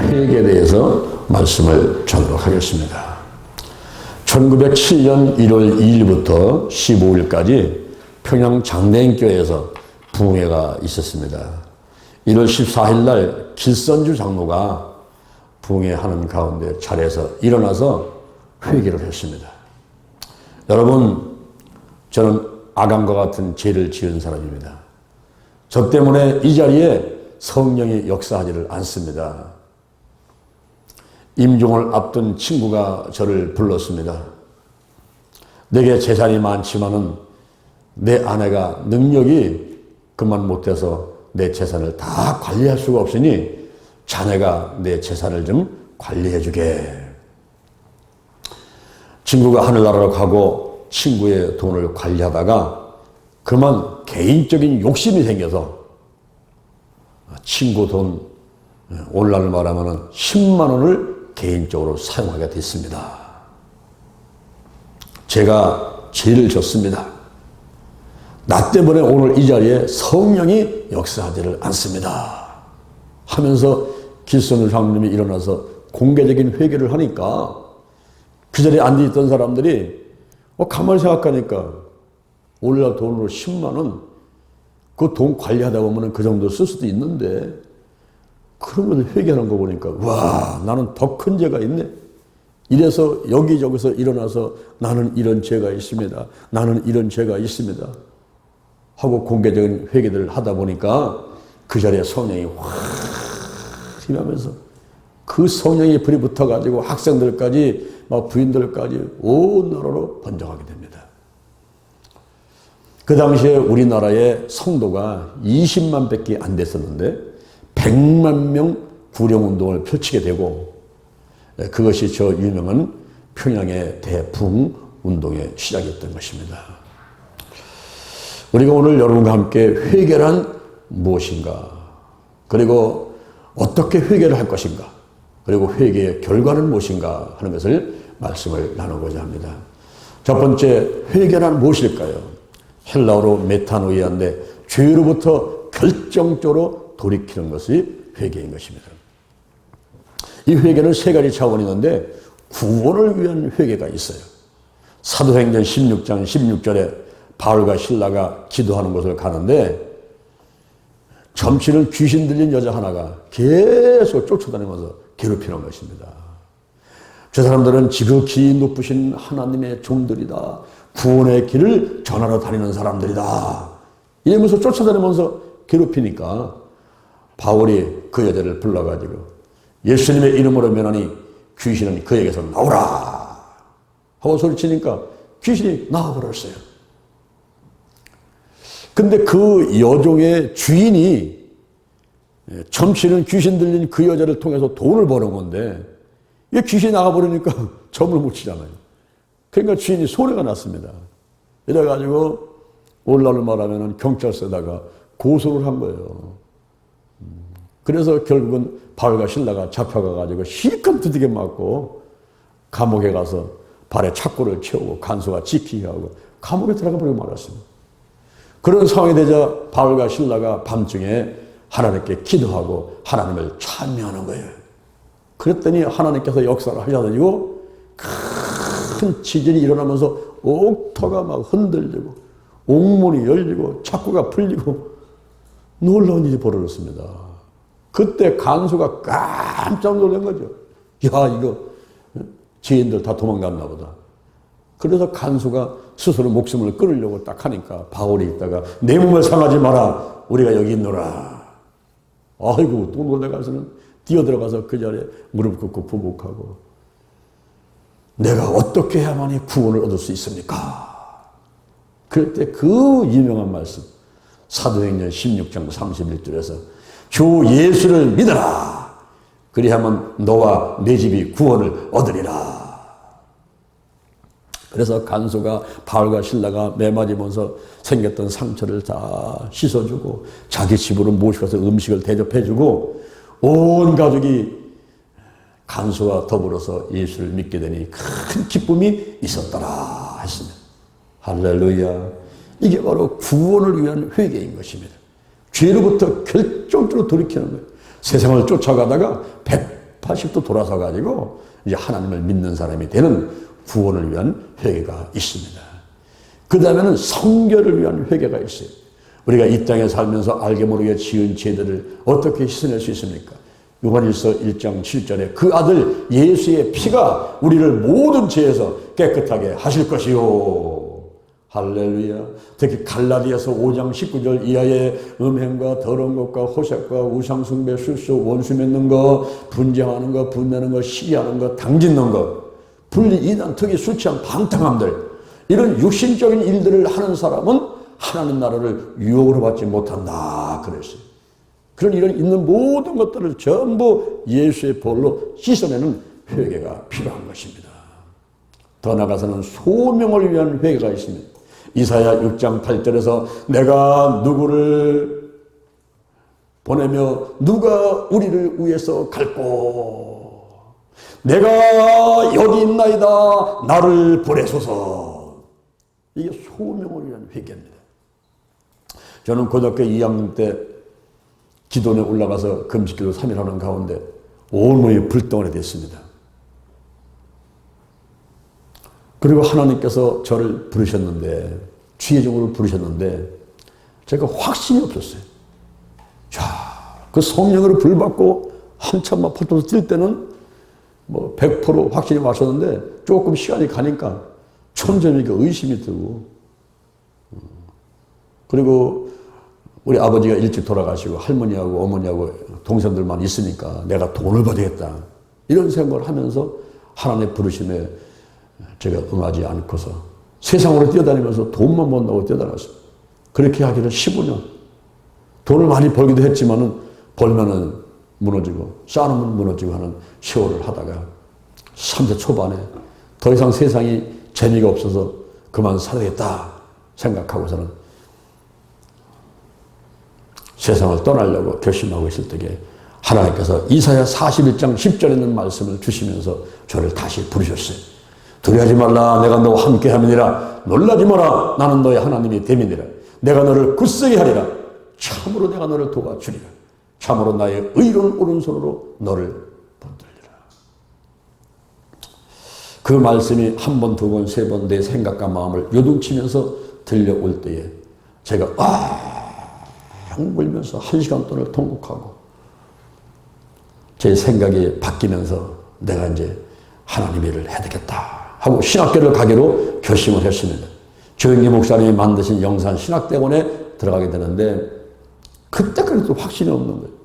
회개에 대해서 말씀을 전하도록 하겠습니다. 1907년 1월 2일부터 15일까지 평양 장대인교회에서 부흥회가 있었습니다. 1월 14일 날 길선주 장로가 부흥회하는 가운데 자리에서 일어나서 회개를 했습니다. 여러분, 저는 아간과 같은 죄를 지은 사람입니다. 저 때문에 이 자리에 성령이 역사하지를 않습니다. 임종을 앞둔 친구가 저를 불렀습니다. 내게 재산이 많지만은 내 아내가 능력이 그만 못해서 내 재산을 다 관리할 수가 없으니 자네가 내 재산을 좀 관리해 주게. 친구가 하늘나라로 가고 친구의 돈을 관리하다가 그만 개인적인 욕심이 생겨서 친구 돈, 오늘날 말하면 10만 원을 개인적으로 사용하게 됐습니다. 제가 죄를 졌습니다. 나 때문에 오늘 이 자리에 성령이 역사하지를 않습니다. 하면서 길선주 장로님이 일어나서 공개적인 회개를 하니까 그 자리에 앉아있던 사람들이 가만히 생각하니까 오늘날 돈으로 10만 원, 그 돈 관리하다 보면 그 정도 쓸 수도 있는데 그런 걸 회개하는 거 보니까 와, 나는 더 큰 죄가 있네. 이래서 여기저기서 일어나서 나는 이런 죄가 있습니다. 나는 이런 죄가 있습니다. 하고 공개적인 회개를 하다 보니까 그 자리에 성령이 확 임하면서 그 성령이 불이 붙어가지고 학생들까지 막 부인들까지 온 나라로 번져가게 됩니다. 그 당시에 우리나라의 성도가 20만 밖에 안 됐었는데 100만 명 구령운동을 펼치게 되고 그것이 저 유명한 평양의 대부흥운동의 시작이었던 것입니다. 우리가 오늘 여러분과 함께 회개란 무엇인가, 그리고 어떻게 회개를 할 것인가, 그리고 회개의 결과는 무엇인가 하는 것을 말씀을 나누고자 합니다. 첫 번째, 회개란 무엇일까요? 헬라어로 메타노이아인데 죄로부터 결정적으로 돌이키는 것이 회개인 것입니다. 이 회개는 세 가지 차원이 있는데 구원을 위한 회개가 있어요. 사도행전 16장 16절에 바울과 실라가 기도하는 곳을 가는데 점치는 귀신 들린 여자 하나가 계속 쫓아다니면서 괴롭히는 것입니다. 저 사람들은 지극히 높으신 하나님의 종들이다. 구원의 길을 전하러 다니는 사람들이다. 이러면서 쫓아다니면서 괴롭히니까 바울이 그 여자를 불러가지고 예수님의 이름으로 면하니 귀신은 그에게서 나오라 하고 소리치니까 귀신이 나와버렸어요. 근데 그 여종의 주인이 점치는 귀신 들린 그 여자를 통해서 돈을 버는 건데 이 귀신이 나가버리니까 점을 못 치잖아요. 그러니까 주인이 손해가 났습니다. 이래가지고 오늘날로 말하면 경찰서에다가 고소를 한 거예요. 그래서 결국은 바울과 실라가 잡혀가가지고 실컷 두들겨 맞고 감옥에 가서 발에 착고를 채우고 간수가 지키게 하고 감옥에 들어가 버리고 말았습니다. 그런 상황이 되자 바울과 실라가 밤중에 하나님께 기도하고 하나님을 찬미하는 거예요. 그랬더니 하나님께서 역사를 하셔가지고 큰 지진이 일어나면서 옥토가 막 흔들리고 옥문이 열리고 착고가 풀리고 놀라운 일이 벌어졌습니다. 그때 간수가 깜짝 놀란 거죠. 야, 이거 죄인들 다 도망갔나 보다. 그래서 간수가 스스로 목숨을 끊으려고 딱 하니까 바울이 있다가 내 몸을 상하지 마라. 우리가 여기 있노라. 아이고, 또 놀래가서는 뛰어들어가서 그 자리에 무릎 꿇고 부복하고 내가 어떻게 해야만이 구원을 얻을 수 있습니까? 그럴 때 그 유명한 말씀 사도행전 16장 31절에서 주 예수를 믿어라. 그리하면 너와 내 집이 구원을 얻으리라. 그래서 간수가 바울과 실라가 매맞으면서 생겼던 상처를 다 씻어주고 자기 집으로 모시고 가서 음식을 대접해주고 온 가족이 간수와 더불어서 예수를 믿게 되니 큰 기쁨이 있었더라 했습니다. 할렐루야. 이게 바로 구원을 위한 회개인 것입니다. 죄로부터 결정적으로 돌이키는 거예요. 세상을 쫓아가다가 180도 돌아서 가지고 이제 하나님을 믿는 사람이 되는 구원을 위한 회개가 있습니다. 그 다음에는 성결을 위한 회개가 있어요. 우리가 이 땅에 살면서 알게 모르게 지은 죄들을 어떻게 씻어낼 수 있습니까? 요한일서 1장 7절에 그 아들 예수의 피가 우리를 모든 죄에서 깨끗하게 하실 것이요. 할렐루야. 특히 갈라디아서 5장 19절 이하의 음행과 더러운 것과 호색과 우상숭배, 술수, 원수 맺는 것, 분쟁하는 것, 분내는 것, 시기하는 것, 당짓는 것, 분리, 이단, 특히 술 취한 방탕함들, 이런 육신적인 일들을 하는 사람은 하나님 나라를 유혹으로 받지 못한다 그랬어요. 그런 이런 있는 모든 것들을 전부 예수의 볼로 씻어내는 회개가 필요한 것입니다. 더 나아가서는 소명을 위한 회개가 있습니다. 이사야 6장 8절에서 내가 누구를 보내며 누가 우리를 위해서 갈꼬 내가 여기 있나이다 나를 보내소서. 이게 소명을 위한 회개입니다. 저는 고등학교 2학년 때 기도원에 올라가서 금식기도 3일 하는 가운데 온몸이 불덩어리 됐습니다. 그리고 하나님께서 저를 부르셨는데, 주의적으로 부르셨는데 제가 확신이 없었어요. 자, 그 성령으로 불받고 한참 막 포토스 뛸 때는 뭐 100% 확신이 왔었는데 조금 시간이 가니까 천천히 의심이 들고, 그리고 우리 아버지가 일찍 돌아가시고 할머니하고 어머니하고 동생들만 있으니까 내가 돈을 받아야겠다 이런 생각을 하면서 하나님의 부르심에 제가 응하지 않고서 세상으로 뛰어다니면서 돈만 번다고 뛰어다녔어요. 그렇게 하기를 15년. 돈을 많이 벌기도 했지만은 벌면은 무너지고 쌓으면 무너지고 하는 세월을 하다가 30대 초반에 더 이상 세상이 재미가 없어서 그만 살아야겠다 생각하고서는 세상을 떠나려고 결심하고 있을 때에 하나님께서 이사야 41장 10절에 있는 말씀을 주시면서 저를 다시 부르셨어요. 두려워하지 말라 내가 너와 함께 함이니라. 놀라지 마라 나는 너의 하나님이 됨이니라. 내가 너를 굳세게 하리라. 참으로 내가 너를 도와주리라. 참으로 나의 의로운 오른손으로 너를 붙들리라. 그 말씀이 한 번, 두 번, 세 번 내 생각과 마음을 요동치면서 들려올 때에 제가 울면서 1시간 동안 통곡하고 제 생각이 바뀌면서 내가 이제 하나님 일을 해야 되겠다 하고 신학교를 가기로 결심을 했습니다. 조영기 목사님이 만드신 영산 신학대원에 들어가게 되는데 그때까지도 확신이 없는 거예요.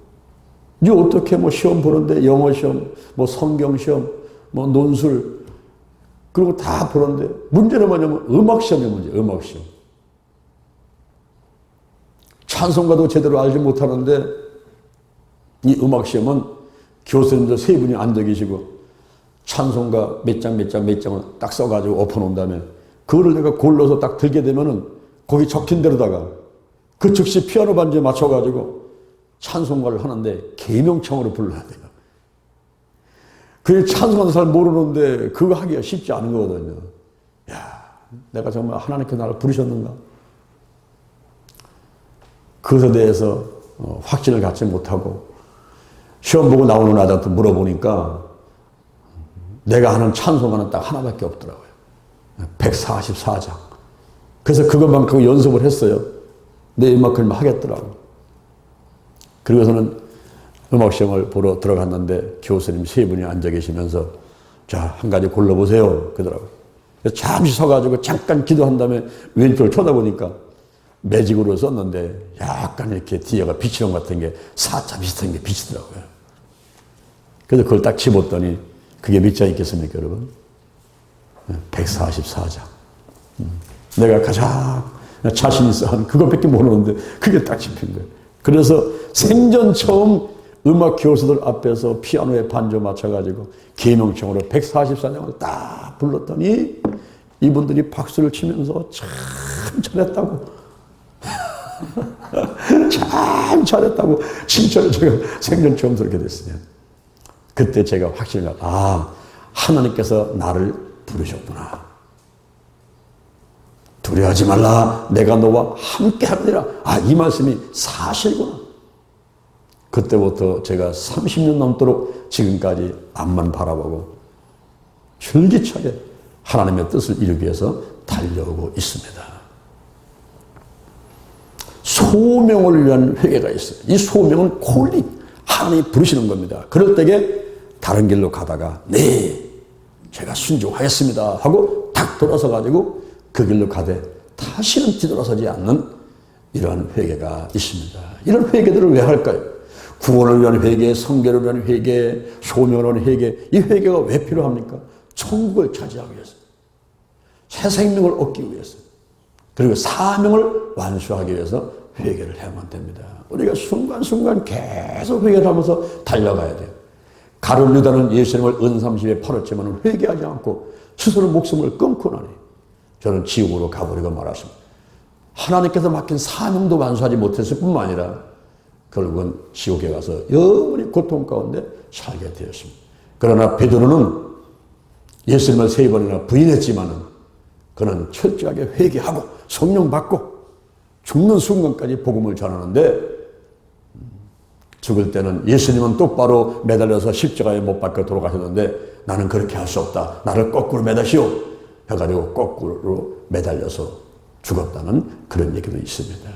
이제 어떻게 뭐 시험 보는데 영어 시험, 뭐 성경 시험, 뭐 논술 그리고 다 보는데 문제는 뭐냐면 음악 시험이 문제, 음악 시험. 찬송가도 제대로 알지 못하는데 이 음악 시험은 교수님들 세 분이 앉아 계시고 찬송가 몇 장을 딱 써가지고 엎어놓은 다음에 그거를 내가 골라서 딱 들게 되면은 거기 적힌 대로다가 그 즉시 피아노 반주에 맞춰가지고 찬송가를 하는데 계명청으로 불러야 돼요. 그 찬송가도 잘 모르는데 그거 하기가 쉽지 않은 거거든요. 야, 내가 정말 하나님께 나를 부르셨는가? 그것에 대해서 확신을 갖지 못하고 시험 보고 나오는 아들한테 물어보니까 내가 하는 찬송가는 딱 하나밖에 없더라고요. 144장. 그래서 그것만큼 연습을 했어요. 내 이만큼 하겠더라고요. 그리고서는 음악시험을 보러 들어갔는데 교수님 세 분이 앉아 계시면서 자, 한 가지 골라보세요. 그러더라고요. 잠시 서가지고 잠깐 기도한 다음에 왼쪽을 쳐다보니까 매직으로 썼는데 약간 이렇게 뒤에가 비치령 같은 게 사자 비슷한 게 비치더라고요. 그래서 그걸 딱 집었더니 그게 몇 장 있겠습니까, 여러분? 144장. 내가 가장 자신 있어 한 그것밖에 모르는데 그게 딱 집힌 거예요. 그래서 생전 처음 음악 교수들 앞에서 피아노에 반주 맞춰가지고 계명청으로 144장을 딱 불렀더니 이분들이 박수를 치면서 참 잘했다고. 참 잘했다고 칭찬을 제가 생전 처음 들게 됐어요. 그때 제가 확신을 하나님께서 나를 부르셨구나. 두려워하지 말라 내가 너와 함께 하리라. 이 말씀이 사실구나. 그때부터 제가 30년 넘도록 지금까지 앞만 바라보고 줄기차게 하나님의 뜻을 이루기 위해서 달려오고 있습니다. 소명을 위한 회개가 있어요. 이 소명은 콜링, 하나님이 부르시는 겁니다. 그럴 때에 다른 길로 가다가 네, 제가 순종하겠습니다 하고 탁 돌아서 가지고 그 길로 가되 다시는 뒤돌아서지 않는 이러한 회개가 있습니다. 이런 회개들을 왜 할까요? 구원을 위한 회개, 성결을 위한 회개, 소명을 위한 회개, 이 회개가 왜 필요합니까? 천국을 차지하기 위해서, 새 생명을 얻기 위해서, 그리고 사명을 완수하기 위해서 회개를 해야만 됩니다. 우리가 순간순간 계속 회개를 하면서 달려가야 돼요. 가룟 유다는 예수님을 은삼십에 팔았지만 회개하지 않고 스스로 목숨을 끊고 나니 저는 지옥으로 가버리고 말았습니다. 하나님께서 맡긴 사명도 완수하지 못했을 뿐만 아니라 결국은 지옥에 가서 영원히 고통 가운데 살게 되었습니다. 그러나 베드로는 예수님을 3번이나 부인했지만은 그는 철저하게 회개하고 성령 받고 죽는 순간까지 복음을 전하는데 죽을 때는 예수님은 똑바로 매달려서 십자가에 못 박혀 돌아가셨는데 나는 그렇게 할 수 없다. 나를 거꾸로 매다시오. 해가지고 거꾸로 매달려서 죽었다는 그런 얘기도 있습니다.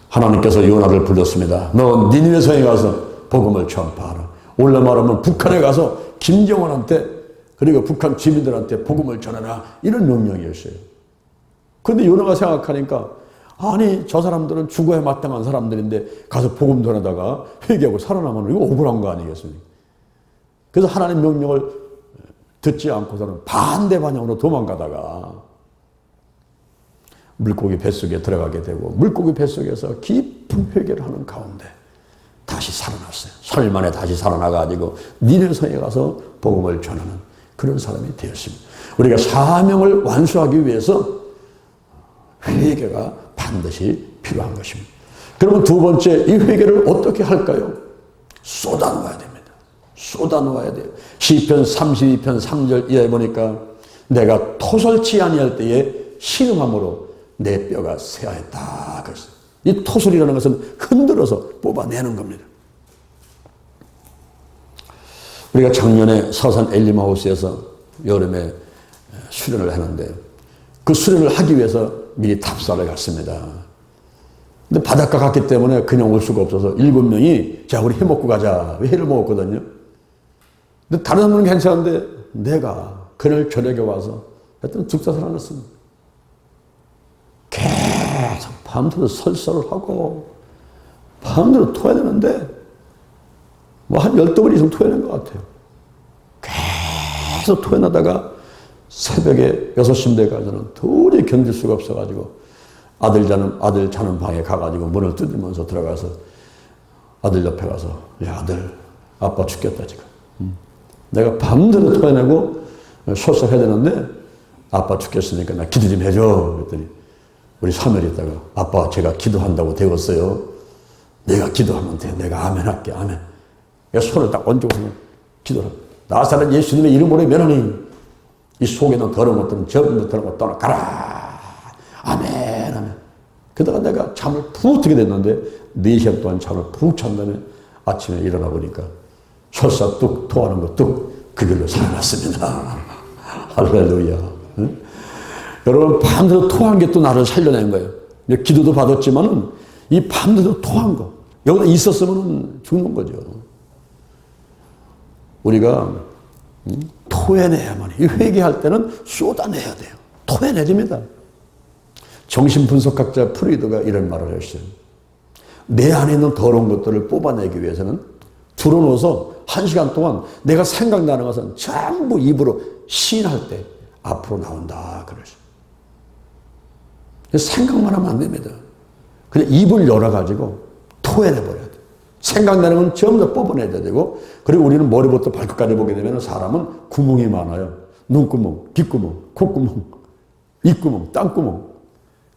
하나님께서 요나를 불렀습니다. 너 니느웨 성에 가서 복음을 전파하라. 원래 말하면 북한에 가서 김정은한테 그리고 북한 주민들한테 복음을 전하라. 이런 명령이었어요. 그런데 요나가 생각하니까 아니 저 사람들은 죽어야 마땅한 사람들인데 가서 복음 전하다가 회개하고 살아나면 이거 억울한 거 아니겠습니까? 그래서 하나님 명령을 듣지 않고서는 반대 방향으로 도망가다가 물고기 뱃속에 들어가게 되고 물고기 뱃속에서 깊은 회개를 하는 가운데 다시 살아났어요. 3일 만에 다시 살아나가지고 니느웨 성에 가서 복음을 전하는 그런 사람이 되었습니다. 우리가 사명을 완수하기 위해서 회개가 반드시 필요한 것입니다. 그러면 두 번째, 이 회개를 어떻게 할까요? 쏟아놓아야 됩니다. 쏟아놓아야 돼요. 시편 32편 3절 이하에 보니까 내가 토설치 아니할 때에 신음함으로 내 뼈가 쇠하였다 그랬어요. 이 토설이라는 것은 흔들어서 뽑아내는 겁니다. 우리가 작년에 서산 엘리마우스에서 여름에 수련을 하는데 그 수련을 하기 위해서 미리 답사를 갔습니다. 근데 바닷가 갔기 때문에 그냥 올 수가 없어서 7명이 자 우리 회 먹고 가자. 회를 먹었거든요. 근데 다른 사람은 괜찮은데 내가 그날 저녁에 와서 하여튼 죽사살 안 했습니다. 계속 밤새도록 설사를 하고 밤새도록 토해야 되는데 뭐 한 12번 이상 토해낸 것 같아요. 계속 토해내다가 새벽에 6시쯤 가서는 도저히 견딜 수가 없어가지고 아들 자는 방에 가가지고 문을 두드리면서 들어가서 아들 옆에 가서 야 아들 아빠 죽겠다 지금. 내가 밤새도록 토해내고 설사해야 되는데 아빠 죽겠으니까 나 기도 좀 해줘. 그랬더니 우리 사면이 있다가 아빠 제가 기도한다고 되었어요. 내가 기도하면 돼. 내가 아멘 할게. 아멘. 내가 손을 딱 얹고 그냥 기도를 합니다. 나사렛 예수님의 이름으로 면하니 이 속에 있는 더러운 것들은 전부 더러운 것 떠나가라. 아멘 아멘. 그러다가 내가 잠을 푹 들게 됐는데 4시간 동안 잠을 푹 잔 다음에 아침에 일어나 보니까 설사 뚝 토하는 거 뚝 그 길로 살아났습니다. 할렐루야. 응? 여러분 밤새도 토한 게 또 나를 살려낸 거예요. 기도도 받았지만은 이 밤새도 토한 거 여기다 있었으면 죽는 거죠. 우리가 토해내야만 해요. 회개할 때는 쏟아내야 돼요. 토해내집니다. 정신분석학자 프로이드가 이런 말을 했어요. 내 안에 있는 더러운 것들을 뽑아내기 위해서는 들어놓아서 1시간 동안 내가 생각나는 것은 전부 입으로 시인할 때 앞으로 나온다 그러죠. 생각만 하면 안 됩니다. 그냥 입을 열어가지고 토해내버려야 돼요. 생각나는 건 전부 다 뽑아내야 되고 그리고 우리는 머리부터 발끝까지 보게 되면 사람은 구멍이 많아요. 눈구멍, 귓구멍, 콧구멍, 입구멍, 땅구멍.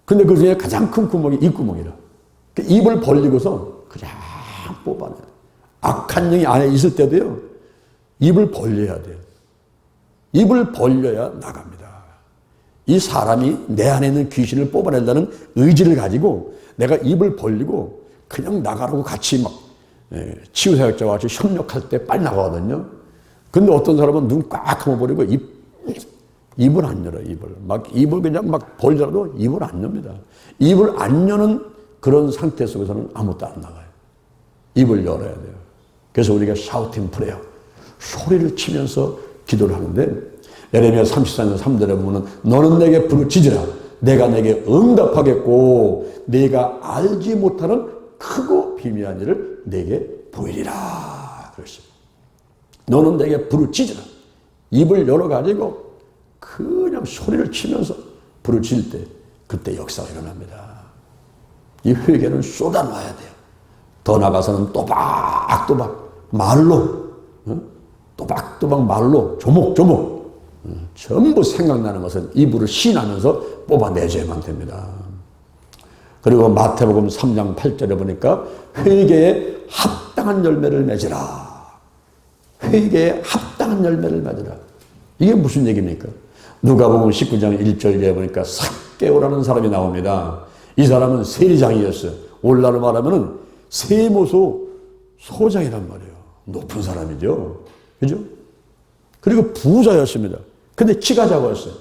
근데 그 중에 가장 큰 구멍이 입구멍이라. 입을 벌리고서 그냥 뽑아내야 돼요. 악한 영이 안에 있을 때도요. 입을 벌려야 돼요. 입을 벌려야 나갑니다. 이 사람이 내 안에 있는 귀신을 뽑아낸다는 의지를 가지고 내가 입을 벌리고 그냥 나가라고 같이 막 치유사역자와 같이 협력할 때 빨리 나가거든요. 근데 어떤 사람은 눈 꽉 감아버리고 입을 안 열어요. 입을 그냥 막 벌려도 입을 안 엽니다. 입을 안 여는 그런 상태 속에서는 아무것도 안 나가요. 입을 열어야 돼요. 그래서 우리가 샤우팅 프레어, 소리를 치면서 기도를 하는데, 예레미야 34년 3절에 보면 너는 내게 부르짖으라 내가 내게 응답하겠고 내가 알지 못하는 크고 비밀한 일을 내게 보이리라 그랬습니다. 너는 내게 부르짖으라. 입을 열어가지고 그냥 소리를 치면서 부르짖을 때 그때 역사가 일어납니다. 이 회개는 쏟아놔야 돼요. 더 나가서는 또박또박 말로, 또박또박 말로 조목조목 전부 생각나는 것은 입으로 시인하면서 뽑아내줘야만 됩니다. 그리고 마태복음 3장 8절에 보니까 회개에 합당한 열매를 맺으라. 회개에 합당한 열매를 맺으라. 이게 무슨 얘기입니까? 누가복음 19장 1절에 보니까 삭개오라는 사람이 나옵니다. 이 사람은 세리장이었어요. 오늘날로 말하면 세무소 소장이란 말이에요. 높은 사람이죠. 그죠? 그리고 부자였습니다. 근데 키가 작았어요.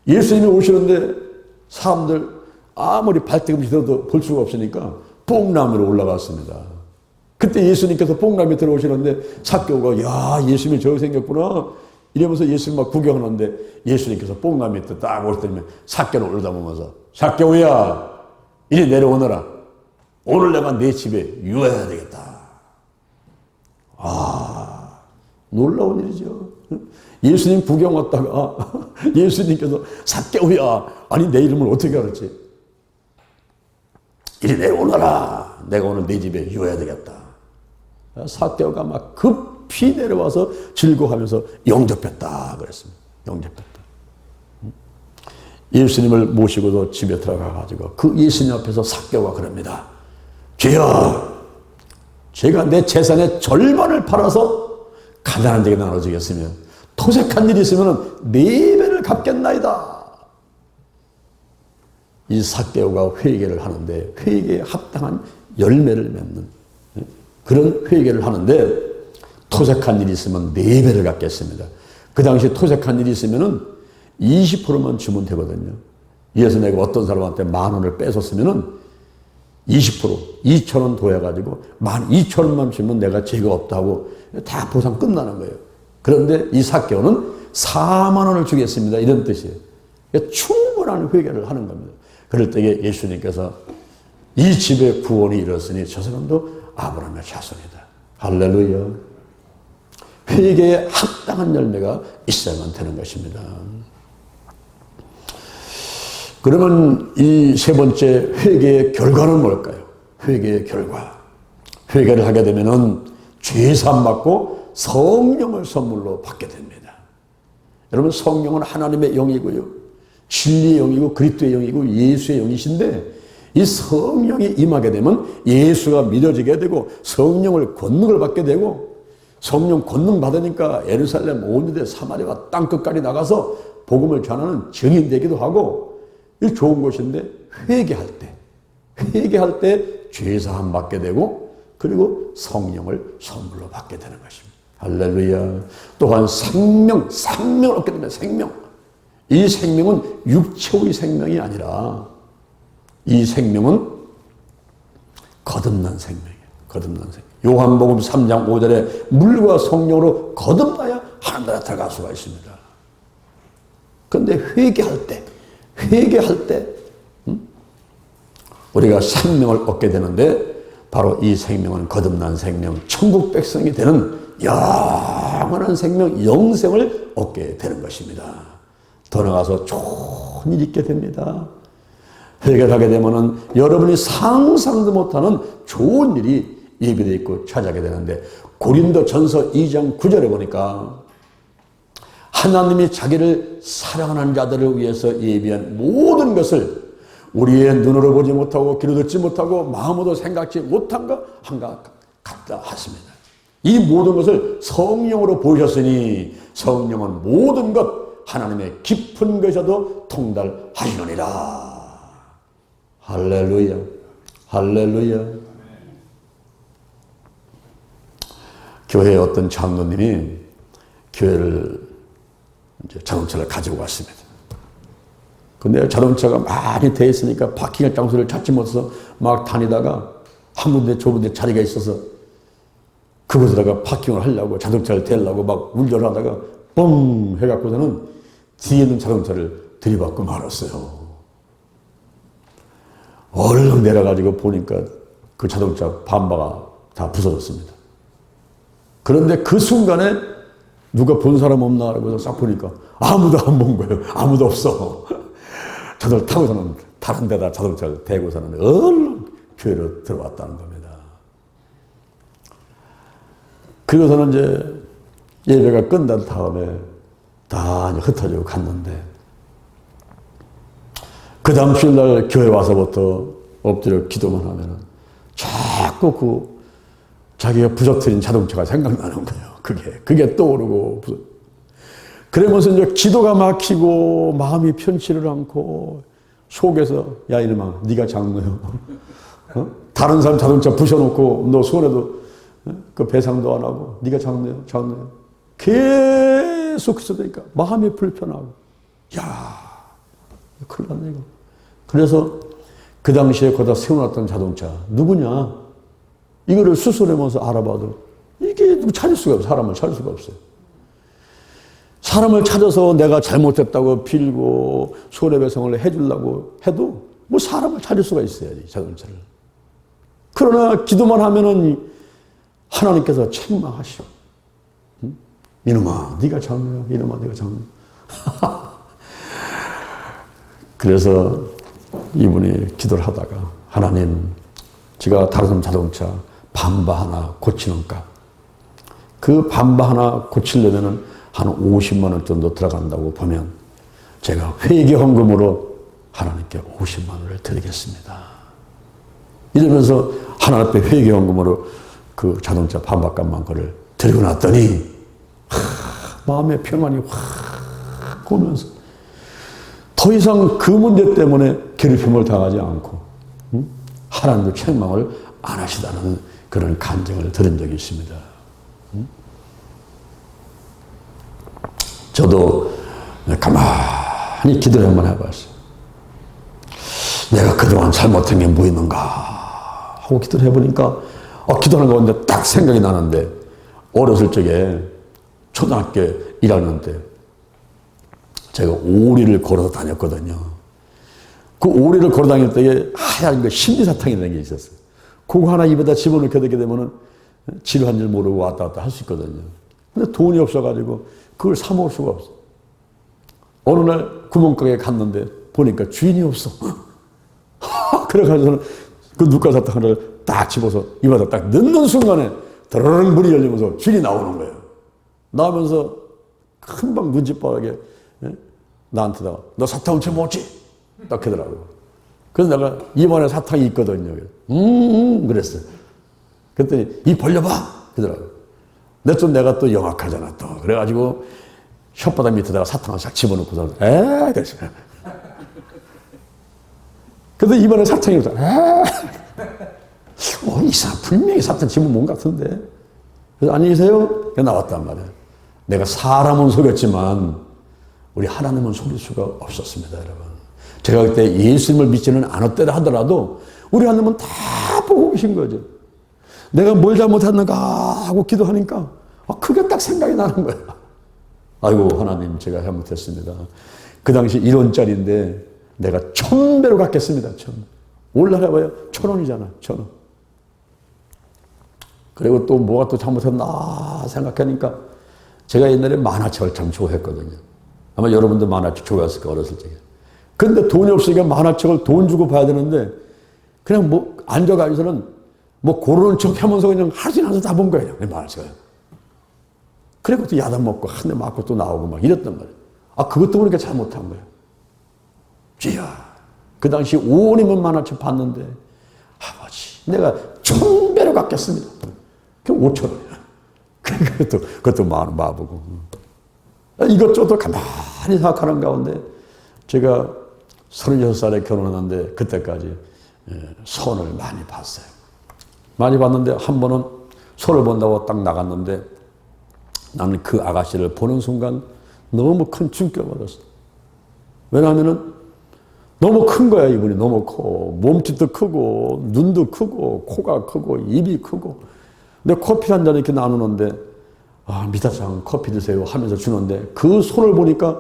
예수님이 오시는데 사람들 아무리 발등을 들어도 볼 수가 없으니까 뽕나무로 올라갔습니다. 그때 예수님께서 뽕나무에 들어오시는데 삭개오가 야 예수님이 저렇게 생겼구나 이러면서 예수님 막 구경하는데 예수님께서 뽕나무에 딱 오시더니 삭개오를 올려다보면서 삭개오야 이리 내려오너라. 오늘 내가 내 집에 유해해야 되겠다. 아 놀라운 일이죠. 예수님 구경 왔다가 예수님께서 삭개오야 아니 내 이름을 어떻게 알았지? 이리 내려오너라. 내가 오늘 내 집에 유해해야 되겠다. 삭개오가 막 급히 내려와서 즐거워하면서 영접했다 그랬습니다. 영접했다. 예수님을 모시고도 집에 들어가가지고 그 예수님 앞에서 삭개오가 그럽니다. 주여 제가 내 재산의 절반을 팔아서 가난한 데게 나눠주겠으면 토색한 일이 있으면 4배를 갚겠나이다. 이 삭개오가 회개를 하는데 회개에 합당한 열매를 맺는 그런 회개를 하는데 토색한 일이 있으면 4배를 갚겠습니다. 그 당시 토색한 일이 있으면 20%만 주면 되거든요. 이어서 내가 어떤 사람한테 10,000원을 뺏었으면 20% 2,000원 더해가지고 12,000원만 주면 내가 죄가 없다고 다 보상 끝나는 거예요. 그런데 이 삭개오는 40,000원을 주겠습니다. 이런 뜻이에요. 그러니까 충분한 회개를 하는 겁니다. 그럴 때에 예수님께서 이 집에 구원이 이뤘으니 저 사람도 아브라함의 자손이다. 할렐루야. 회개에 합당한 열매가 있어야만 되는 것입니다. 그러면 이 세 번째 회개의 결과는 뭘까요? 회개의 결과. 회개를 하게 되면은 죄사함 받고 성령을 선물로 받게 됩니다. 여러분 성령은 하나님의 영이고요. 진리의 영이고 그리스도의 영이고 예수의 영이신데 이 성령이 임하게 되면 예수가 믿어지게 되고 성령을 권능을 받게 되고 성령 권능 받으니까 예루살렘 온 유대 사마리아 땅끝까지 나가서 복음을 전하는 증인 되기도 하고 이 좋은 것인데 회개할 때 죄사함 받게 되고 그리고 성령을 선물로 받게 되는 것입니다. 할렐루야. 또한 생명을 얻게 됩니다. 생명. 이 생명은 육체의 생명이 아니라 이 생명은 거듭난 생명이에요. 거듭난 생명. 요한복음 3장 5절에 물과 성령으로 거듭나야 하늘나라에 들어갈 수가 있습니다. 그런데 회개할 때 우리가 생명을 얻게 되는데 바로 이 생명은 거듭난 생명, 천국 백성이 되는 영원한 생명, 영생을 얻게 되는 것입니다. 더 나아가서 좋은 일이 있게 됩니다. 회개를 하게 되면은 여러분이 상상도 못하는 좋은 일이 예비되어 있고 찾아게 되는데 고린도전서 2장 9절에 보니까 하나님이 자기를 사랑하는 자들을 위해서 예비한 모든 것을 우리의 눈으로 보지 못하고 귀로 듣지 못하고 마음으로 생각지 못한 것 한가 같다 하십니다. 이 모든 것을 성령으로 보셨으니 성령은 모든 것 하나님의 깊은 것에도 통달하시느니라. 할렐루야. 할렐루야. 교회의 어떤 장로님이 교회를 이제 자동차를 가지고 왔습니다. 근데 자동차가 많이 돼 있으니까 파킹할 장소를 찾지 못해서 막 다니다가 한 군데 좁은 데 자리가 있어서 그곳에다가 파킹을 하려고 자동차를 대려고 막 운전을 하다가 뻥 해갖고서는 뒤에 있는 자동차를 들이받고 말았어요. 얼른 내려가지고 보니까 그 자동차 반바가 다 부서졌습니다. 그런데 그 순간에 누가 본 사람 없나 하고 싹 보니까 아무도 안 본 거예요. 아무도 없어. 저들 타고서는 다른 데다 자동차를 대고서는 얼른 교회로 들어왔다는 겁니다. 그리고서는 이제 예배가 끝난 다음에 다 흩어지고 갔는데 그 다음 주일날 교회 와서부터 엎드려 기도만 하면은 자꾸 그 자기가 부서뜨린 자동차가 생각나는 거예요. 그게 떠오르고 그러면서 이제 기도가 막히고 마음이 편치를 않고 속에서 야 이놈아 네가 장로요. 어? 다른 사람 자동차 부셔놓고 너 손에도 그 배상도 안 하고 네가 장로요. 계속 그러니까 마음이 불편하고 야 큰일 났네 이거. 그래서 그 당시에 거기다 세워놨던 자동차 누구냐 이거를 수술하면서 알아봐도 이게 누구 찾을 수가 없어요. 사람을 찾을 수가 없어요. 사람을 찾아서 내가 잘못했다고 빌고 손해배상을 해주려고 해도 뭐 사람을 찾을 수가 있어야지 자동차를. 그러나 기도만 하면은 하나님께서 책망하시오. 응? 이놈아 네가 장로야. 이놈아 네가 장로. 그래서 이분이 기도를 하다가 하나님 제가 다른 사람 자동차 반바 하나 고치는 값. 그 반바 하나 고치려면은 한 50만 원 정도 들어간다고 보면 제가 회개헌금으로 하나님께 50만 원을 드리겠습니다. 이러면서 하나님 앞에 회개헌금으로 그 자동차 반바값만 그를 드리고 났더니 마음의 평안이 확 오면서 더 이상 그 문제 때문에 괴롭힘을 당하지 않고 하나님도 책망을 안 하시다는 그런 간증을 들은 적이 있습니다. 저도 가만히 기도를 한번 해봤어요. 내가 그동안 잘못한 게 뭐 있는가 하고 기도를 해보니까 기도하는 가운데 딱 생각이 나는데 어렸을 적에 초등학교 1학년 때 제가 오리를 걸어 다녔거든요. 그 오리를 걸어 다닐 때에 하얀 그 심리사탕이라는 게 있었어요. 그거 하나 입에다 집어넣게 되게 되면은 지루한 줄 모르고 왔다 갔다 할 수 있거든요. 근데 돈이 없어가지고 그걸 사 먹을 수가 없어. 어느 날 구멍가게에 갔는데 보니까 주인이 없어. 그래가지고는 그 누가사탕 하나를 딱 집어서 입에다 딱 넣는 순간에 드르륵 문이 열리면서 주인이 나오는 거예요. 나오면서 금방 눈치빠르게 나한테다가 너 사탕 훔쳐 먹었지? 딱 하더라고요. 그래서 내가 입안에 사탕이 있거든요. 그랬어요. 그랬더니 입 벌려봐! 그러더라고요. 근데 좀 내가 또 영악하잖아 또. 그래가지고 혓바닥 밑에다가 사탕을 싹 집어넣고서 됐어. 근데 입안에 사탕이 없어. 이 사람 분명히 사탕 집어먹은 것 같은데. 그래서 안녕히 계세요. 나왔단 말이에요. 내가 사람은 속였지만 우리 하나님은 속일 수가 없었습니다, 여러분. 제가 그때 예수님을 믿지는 않았더라 하더라도 우리 하나님은 다 보고 계신 거죠. 내가 뭘 잘못했는가 하고 기도하니까 그게 딱 생각이 나는 거야. 아이고 하나님 제가 잘못했습니다. 그 당시 1원짜리인데 내가 1000배로 갚겠습니다. 1000배. 올라가봐요. 1000원이잖아. 1000원. 그리고 또 뭐가 또 잘못했나 생각하니까 제가 옛날에 만화책을 참 좋아했거든요. 아마 여러분도 만화책 좋아했을 거예요. 어렸을 적에. 근데 돈이 없으니까 만화책을 돈 주고 봐야 되는데 그냥 뭐 앉아가지고서는 뭐 고르는 척 하면서 그냥 하루씩 하면서 다 본 거예요. 만화책을. 그리고 또 야단 먹고 한 대 맞고 또 나오고 막 이랬단 말이에요. 그것도 보니까 잘못한 거예요. 쥐야. 그 당시 5원이면 만화책 봤는데 아버지 내가 1000배로 갚겠습니다. 그게 5,000원이야. 그것도 마보고. 이것저것 가만히 생각하는 가운데 제가 36살에 결혼했는데 그때까지 선을 많이 봤어요. 많이 봤는데 한 번은 손을 본다고 딱 나갔는데 나는 그 아가씨를 보는 순간 너무 큰 충격을 받았어. 왜냐하면은 너무 큰 거야. 이분이 너무 커. 몸집도 크고 눈도 크고 코가 크고 입이 크고. 근데 커피 한 잔 이렇게 나누는데 미타상 커피 드세요 하면서 주는데 그 손을 보니까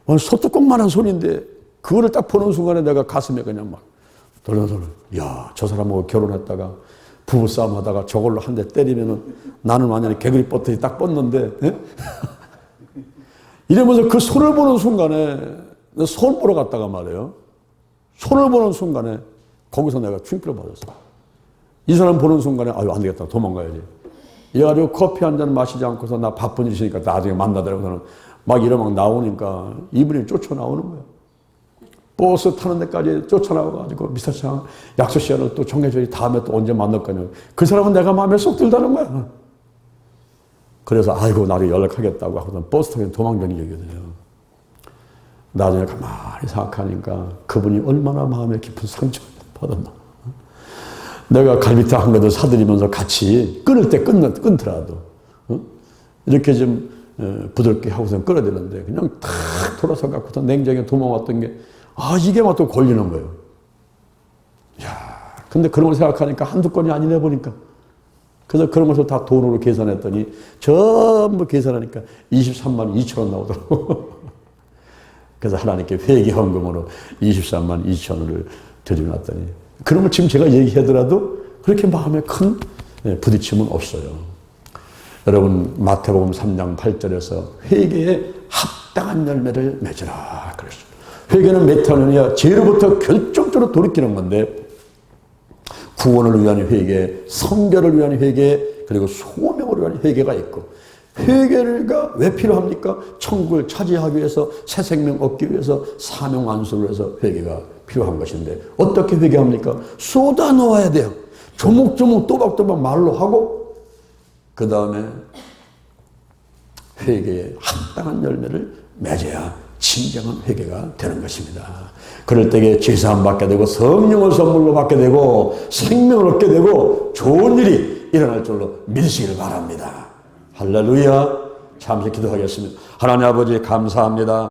소뚜껑만한 손인데 그거를 딱 보는 순간에 내가 가슴에 그냥 막 덜덜덜. 야, 저 사람하고 결혼했다가 부부싸움 하다가 저걸로 한 대 때리면은 나는 완전히 개구리 뻗듯이 딱 뻗는데 이러면서 그 손을 보는 순간에 손 보러 갔다가 말이에요. 손을 보는 순간에 거기서 내가 충격을 받았어. 이 사람 보는 순간에 아유 안 되겠다 도망가야지. 이래가지고 커피 한 잔 마시지 않고서 나 바쁜 일이니까 나중에 만나더라고서는 막 이러막 나오니까 이분이 쫓아나오는 거야. 버스 타는 데까지 쫓아나와가지고 미스터창 약속 시간을 또 정해줘야지 다음에 또 언제 만날 거냐. 그 사람은 내가 마음에 쏙 들다는 거야. 그래서 아이고 나도 연락하겠다고 하고서 버스 타고 도망다닌 얘기거든요. 나중에 가만히 생각하니까 그분이 얼마나 마음에 깊은 상처를 받았나. 내가 갈비탕 한 그릇 사드리면서 같이 끊을 때 끊더라도 이렇게 좀 부드럽게 하고서 끊어야 되는데 그냥 탁 돌아서 갖고서 냉장에 도망왔던 게 이게 막 또 걸리는 거예요. 근데 그런 걸 생각하니까 한두 건이 아니네 보니까. 그래서 그런 것을 다 돈으로 계산했더니 전부 계산하니까 23만 2천 원 나오더라고. 그래서 하나님께 회개 헌금으로 23만 2천 원을 드려놨더니 그런 걸 지금 제가 얘기하더라도 그렇게 마음에 큰 부딪힘은 없어요. 여러분 마태복음 3장 8절에서 회개에 합당한 열매를 맺으라 그랬어요. 회개는 몇 하느냐? 죄로부터 결정적으로 돌이키는 건데 구원을 위한 회개, 성결을 위한 회개, 그리고 소명을 위한 회개가 있고 회개가 왜 필요합니까? 천국을 차지하기 위해서 새 생명 얻기 위해서 사명 완수를 위해서 회개가 필요한 것인데 어떻게 회개합니까? 쏟아 놓아야 돼요. 조목조목 또박또박 말로 하고 그 다음에 회개에 합당한 열매를 맺어야 진정한 회개가 되는 것입니다. 그럴 때에 죄사함 받게 되고 성령을 선물로 받게 되고 생명을 얻게 되고 좋은 일이 일어날 줄로 믿으시길 바랍니다. 할렐루야. 잠시 기도하겠습니다. 하나님 아버지 감사합니다.